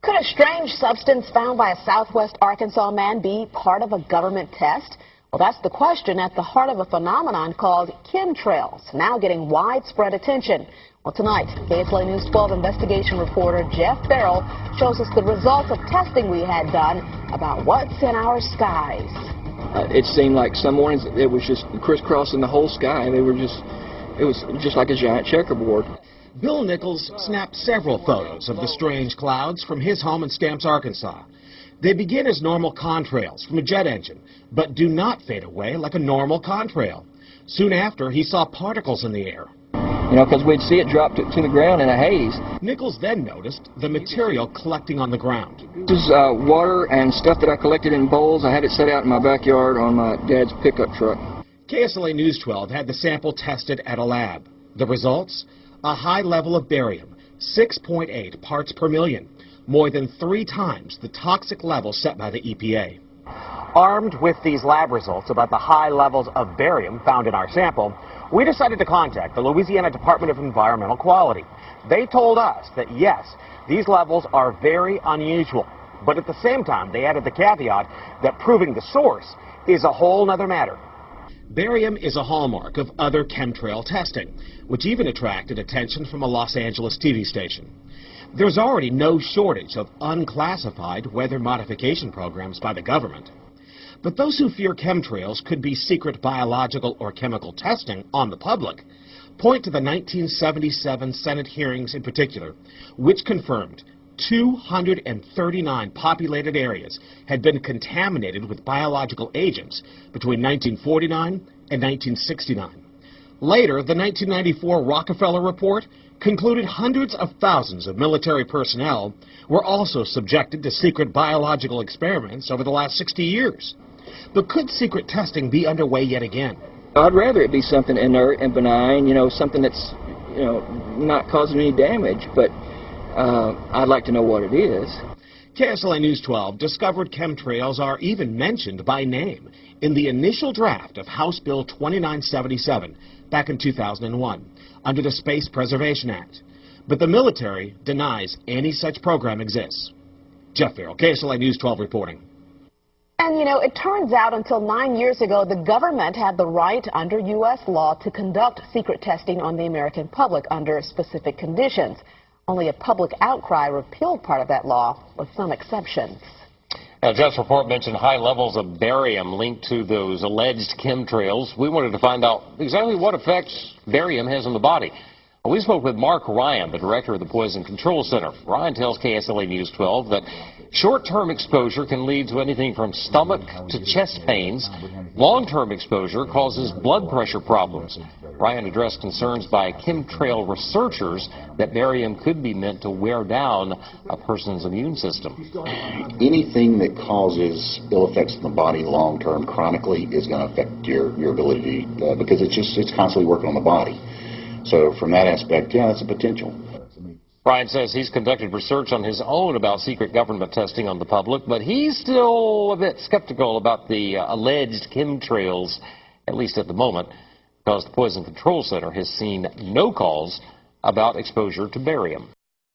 Could a strange substance found by a southwest Arkansas man be part of a government test? Well, that's the question at the heart of a phenomenon called chemtrails, now getting widespread attention. Well, tonight, KSLA News 12 investigation reporter Jeff Farrell shows us the results of testing we had done about what's in our skies. It seemed like some mornings it was just crisscrossing the whole sky. It was just like a giant checkerboard. Bill Nichols snapped several photos of the strange clouds from his home in Stamps, Arkansas. They begin as normal contrails from a jet engine, but do not fade away like a normal contrail. Soon after, he saw particles in the air. You know, because we'd see it drop to the ground in a haze. Nichols then noticed the material collecting on the ground. This is water and stuff that I collected in bowls. I had it set out in my backyard on my dad's pickup truck. KSLA News 12 had the sample tested at a lab. The results? A high level of barium, 6.8 parts per million, more than 3 times the toxic level set by the EPA. Armed with these lab results about the high levels of barium found in our sample, we decided to contact the Louisiana Department of Environmental Quality. They told us that, yes, these levels are very unusual, but at the same time, they added the caveat that proving the source is a whole nother matter. Barium is a hallmark of other chemtrail testing, which even attracted attention from a Los Angeles TV station. There's already no shortage of unclassified weather modification programs by the government. But those who fear chemtrails could be secret biological or chemical testing on the public point to the 1977 Senate hearings in particular, which confirmed 239 populated areas had been contaminated with biological agents between 1949 and 1969. Later, the 1994 Rockefeller Report concluded hundreds of thousands of military personnel were also subjected to secret biological experiments over the last 60 years. But could secret testing be underway yet again? I'd rather it be something inert and benign, something that's, not causing any damage, but I'd like to know what it is. KSLA News 12 discovered chemtrails are even mentioned by name in the initial draft of House Bill 2977 back in 2001 under the Space Preservation Act. But the military denies any such program exists. Jeff Farrell, KSLA News 12 reporting. And, it turns out until 9 years ago, the government had the right under U.S. law to conduct secret testing on the American public under specific conditions. Only a public outcry repealed part of that law, with some exceptions. Now, Jeff's report mentioned high levels of barium linked to those alleged chemtrails. We wanted to find out exactly what effects barium has on the body. We spoke with Mark Ryan, the director of the Poison Control Center. Ryan tells KSLA News 12 that short-term exposure can lead to anything from stomach to chest pains. Long-term exposure causes blood pressure problems. Ryan addressed concerns by chemtrail researchers that barium could be meant to wear down a person's immune system. Anything that causes ill effects in the body long-term chronically is going to affect your ability because it's constantly working on the body. So from that aspect, yeah, that's a potential. Ryan says he's conducted research on his own about secret government testing on the public, but he's still a bit skeptical about the alleged chemtrails, at least at the moment, because the Poison Control Center has seen no calls about exposure to barium.